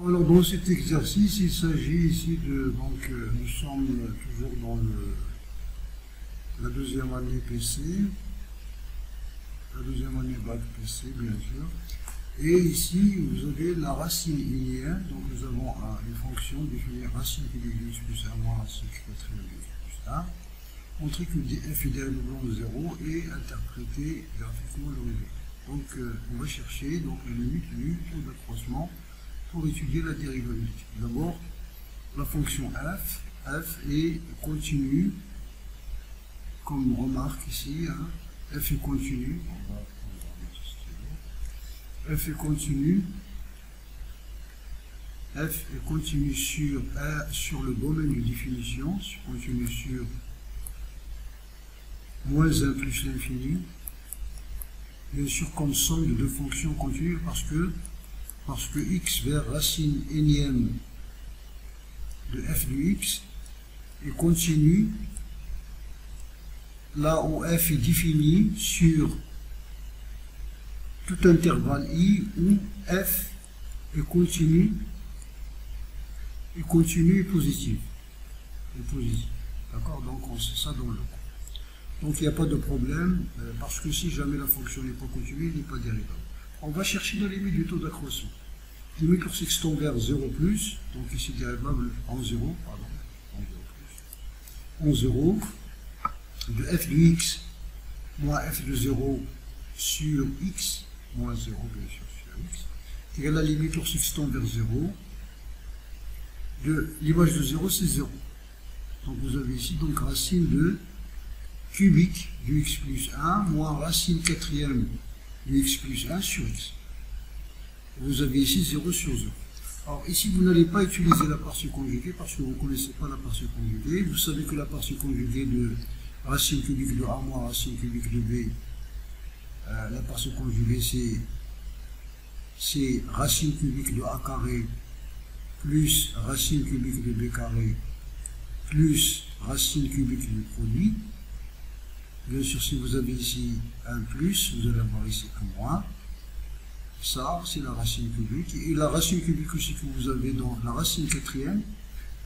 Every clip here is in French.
Alors dans cet exercice, il s'agit ici de, donc nous sommes toujours dans la deuxième année PC, la deuxième année bac PC bien sûr, et ici vous avez la racine linéaire, donc nous avons une fonction définie racine cubique de x plus 1 moins racine quatrième de x plus 1, montrer que f est dérivable de 0 et interpréter graphiquement le résultat. Donc on va chercher donc la limite du taux d'accroissement pour étudier la dérivabilité. D'abord, la fonction f est continue, comme remarque ici, hein, f est continue, f est continue sur le domaine de définition, continue sur moins 1 plus l'infini, bien sûr comme somme de deux fonctions continues parce que x vers racine énième de f de x est continu là où f est défini sur tout intervalle i où f est continu et positif. D'accord? Donc on sait ça dans le cours. Donc il n'y a pas de problème, parce que si jamais la fonction n'est pas continue, elle n'est pas dérivable. On va chercher la limite du taux d'accroissement. Limite pour x tend vers 0 plus, donc ici dérivable en 0, pardon, en 0, de f de x moins f de 0 sur x, moins 0 bien sûr sur x, égale la limite pour x tend vers 0, de l'image de 0 c'est 0. Donc vous avez ici donc racine de cubique du x plus 1 moins racine quatrième du x plus 1 sur x. Vous avez ici 0 sur 0. Alors ici vous n'allez pas utiliser la partie conjuguée parce que vous ne connaissez pas la partie conjuguée. Vous savez que la partie conjuguée de racine cubique de a moins racine cubique de b, la partie conjuguée c'est racine cubique de a carré plus racine cubique de b carré plus racine cubique du produit. Bien sûr, si vous avez ici un plus, vous allez avoir ici un moins. Ça, c'est la racine cubique. Et la racine cubique aussi que vous avez dans la racine quatrième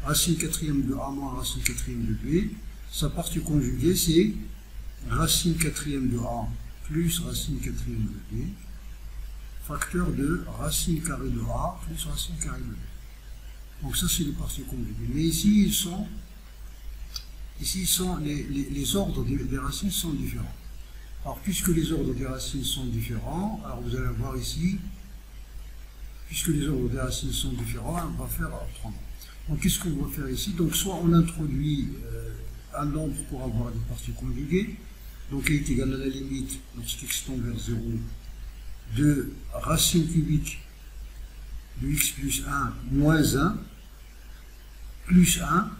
de a moins racine quatrième de b, sa partie conjuguée, c'est racine quatrième de a plus racine quatrième de b, facteur de racine carrée de a plus racine carrée de b. Donc ça, c'est les parties conjuguées. Mais ici, les ordres des racines sont différents. Alors, puisque les ordres des racines sont différents, alors vous allez voir ici, puisque les ordres des racines sont différents, on va faire autrement. Donc, qu'est-ce qu'on va faire ici? Donc, soit on introduit un nombre pour avoir des parties conjuguées, donc il est égal à la limite, lorsqu'x tend vers 0, de racine cubique de x plus 1 moins 1, plus 1,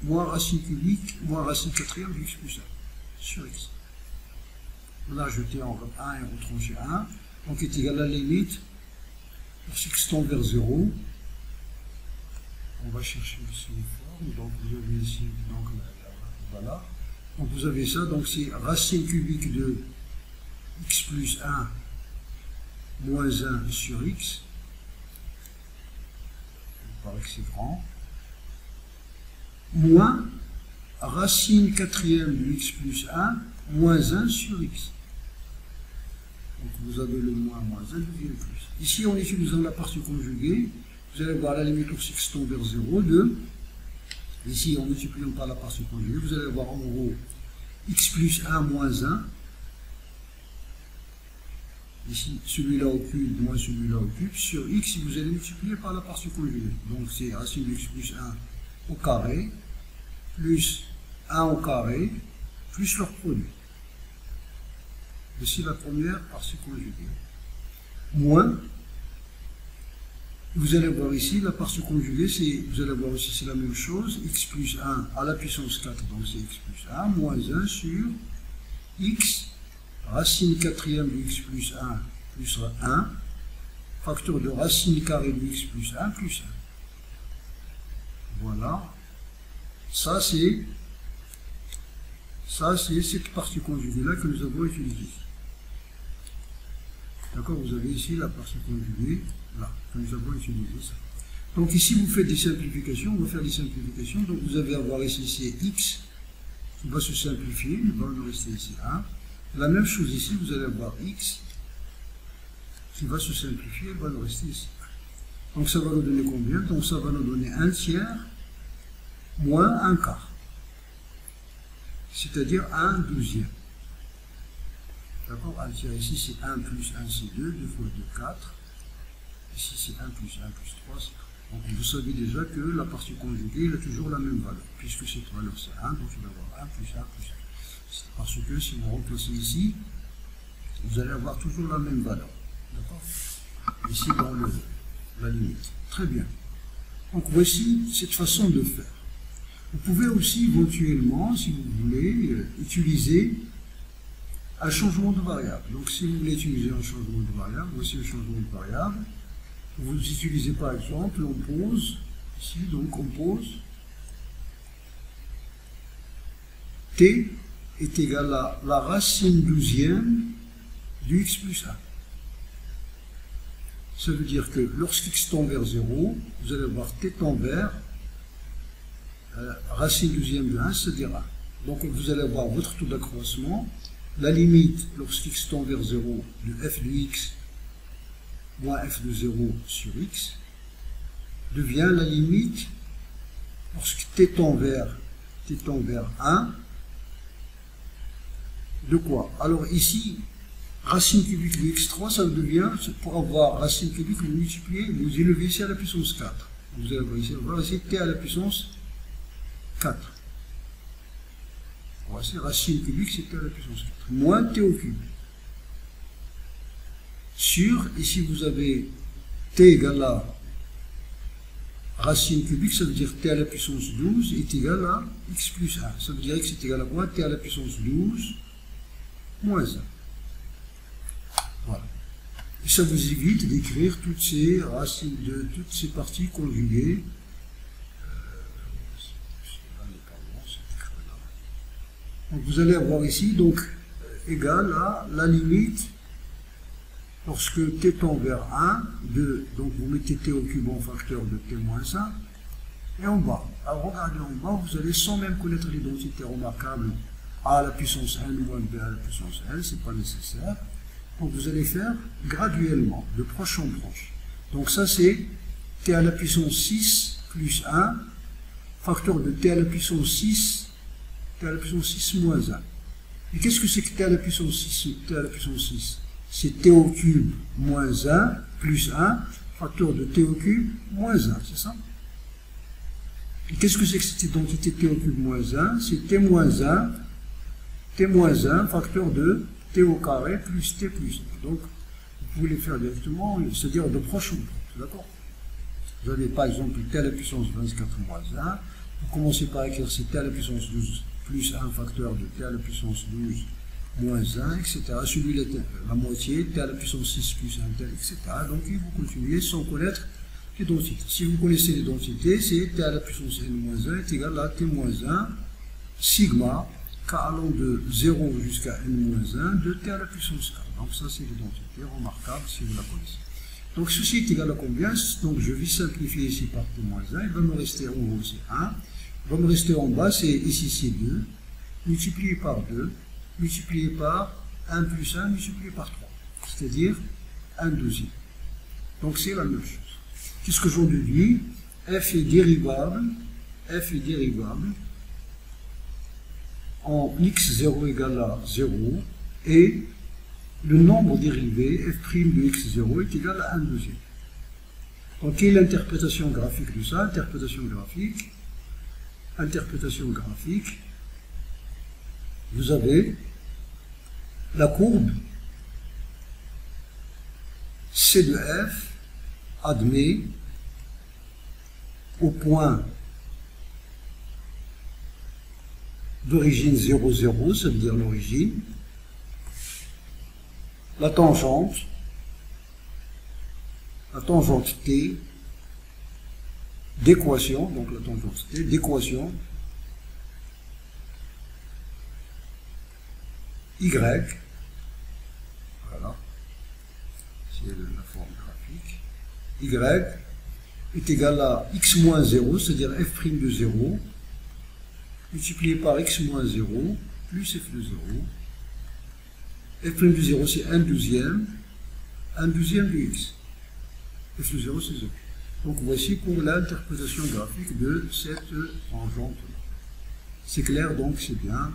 moins racine cubique, moins racine quatrième de x plus 1, sur x. On a ajouté en 1 et retranché 1, donc est égal à la limite, pour x tend vers 0, on va chercher ici les formes, donc vous avez ici, donc voilà, donc vous avez ça, donc c'est racine cubique de x plus 1, moins 1 sur x, il paraît que c'est grand, moins racine quatrième de x plus 1, moins 1 sur x. Donc vous avez le moins 1 devient plus. Ici, en utilisant la partie conjuguée, vous allez voir la limite pour x tend vers 0, 2. Ici, en multipliant par la partie conjuguée, vous allez voir en gros x plus 1 moins 1. Ici, celui-là au cube moins celui-là au cube. Sur x, vous allez multiplier par la partie conjuguée. Donc c'est racine de x plus 1 au carré, plus 1 au carré, plus leur produit. Ici la première partie conjuguée. Moins, vous allez voir ici, la partie conjuguée, vous allez voir ici, c'est la même chose, x plus 1 à la puissance 4, donc c'est x plus 1, moins 1 sur x, racine quatrième de x plus 1, plus 1, facteur de racine carrée de x plus 1, plus 1. Voilà. Ça, c'est cette partie conjuguée-là que nous avons utilisée. D'accord, vous avez ici la partie conjuguée, là, que nous avons utilisé ça. Donc ici, vous faites des simplifications, on va faire des simplifications. Donc vous allez avoir ici, c'est x qui va se simplifier, il va nous rester ici 1. La même chose ici, vous allez avoir x qui va se simplifier, il va nous rester ici 1. Donc ça va nous donner combien? Donc ça va nous donner 1 tiers moins 1 quart. C'est-à-dire 1 douzième. D'accord? 1 tiers ici, c'est 1 plus 1, c'est 2, 2 fois 2, 4. Ici, c'est 1 plus 1 plus 3, c'est 3. Donc vous savez déjà que la partie conjuguée elle a toujours la même valeur, puisque cette valeur c'est 1, donc il va y avoir 1 plus 1 plus 1. C'est parce que si vous remplacez ici, vous allez avoir toujours la même valeur. D'accord? Ici dans la limite. Très bien. Donc voici cette façon de faire. Vous pouvez aussi éventuellement, si vous voulez, utiliser un changement de variable. Donc si vous voulez utiliser un changement de variable, voici le changement de variable. Vous utilisez par exemple, on pose, ici, donc on pose t est égal à la racine douzième du x plus 1. Ça veut dire que lorsqu'x tend vers 0, vous allez avoir t tend vers racine douzième de 1, c'est-à-dire 1. Donc vous allez avoir votre taux d'accroissement, la limite lorsqu'x tend vers 0 de f de x moins f de 0 sur x devient la limite lorsque t tend vers 1 de quoi? Alors ici, racine cubique de x3, ça devient, pour avoir racine cubique, vous multipliez, vous élevez ici à la puissance 4. Vous allez avoir ici t à la puissance 4. Voici racine cubique, c'est t à la puissance 4. Moins t au cube. Sur, ici vous avez t égale à racine cubique, ça veut dire t à la puissance 12 est égal à x plus 1. Ça veut dire x est égal à quoi? T à la puissance 12 moins 1. Voilà. Et ça vous évite d'écrire toutes ces racines de toutes ces parties conjuguées. Donc vous allez avoir ici donc égal à la limite lorsque t tend vers 1, 2, donc vous mettez t au cube en facteur de t moins 1, et en bas. Alors regardez en bas, vous allez sans même connaître l'identité remarquable a à la puissance n moins b à la puissance n, c'est pas nécessaire. Donc vous allez faire graduellement, de proche en proche. Donc ça c'est t à la puissance 6 plus 1, facteur de t à la puissance 6, t à la puissance 6 moins 1. Et qu'est-ce que c'est que t à la puissance 6, t à la puissance 6? C'est t au cube moins 1 plus 1, facteur de t au cube moins 1, c'est ça? Et qu'est-ce que c'est que cette identité t au cube moins 1? C'est t moins 1, facteur de t au carré plus t plus 1. Donc, vous pouvez les faire directement, c'est-à-dire de proche en proche, d'accord? Vous avez par exemple t à la puissance 24 moins 1, vous commencez par écrire c'est t à la puissance 12 plus 1 facteur de t à la puissance 12 moins 1, etc. Celui-là, la moitié, t à la puissance 6 plus 1 tel, etc. Donc, vous continuez sans connaître l'identité. Si vous connaissez l'identité, c'est t à la puissance n moins 1 est égal à t moins 1 sigma k allant de 0 jusqu'à n moins 1 de t à la puissance k. Donc, ça, c'est l'identité remarquable si vous la connaissez. Donc, ceci est égal à combien? Donc, je vais simplifier ici par t moins 1. Il va me rester en haut, c'est 1. Il va me rester en bas, c'est ici, c'est 2. Multiplié par 2. Multiplié par 1 plus 1, multiplié par 3, c'est-à-dire 1 douzième. Donc c'est la même chose. Qu'est-ce que j'en déduis? F est dérivable en x0 égale à 0 et le nombre dérivé f' de x0 est égal à 1 douzième. Donc quelle est l'interprétation graphique de ça? Interprétation graphique, vous avez la courbe C de f admet au point d'origine 0, 0, ça veut dire l'origine, la tangente t d'équation, donc la tangente t d'équation y, voilà, c'est la forme graphique, y est égal à x moins 0, c'est-à-dire f' de 0, multiplié par x moins 0, plus f de 0. F' de 0, c'est 1/12 de x. F de 0, c'est 0. Donc voici pour l'interprétation graphique de cette tangente. C'est clair, donc c'est bien.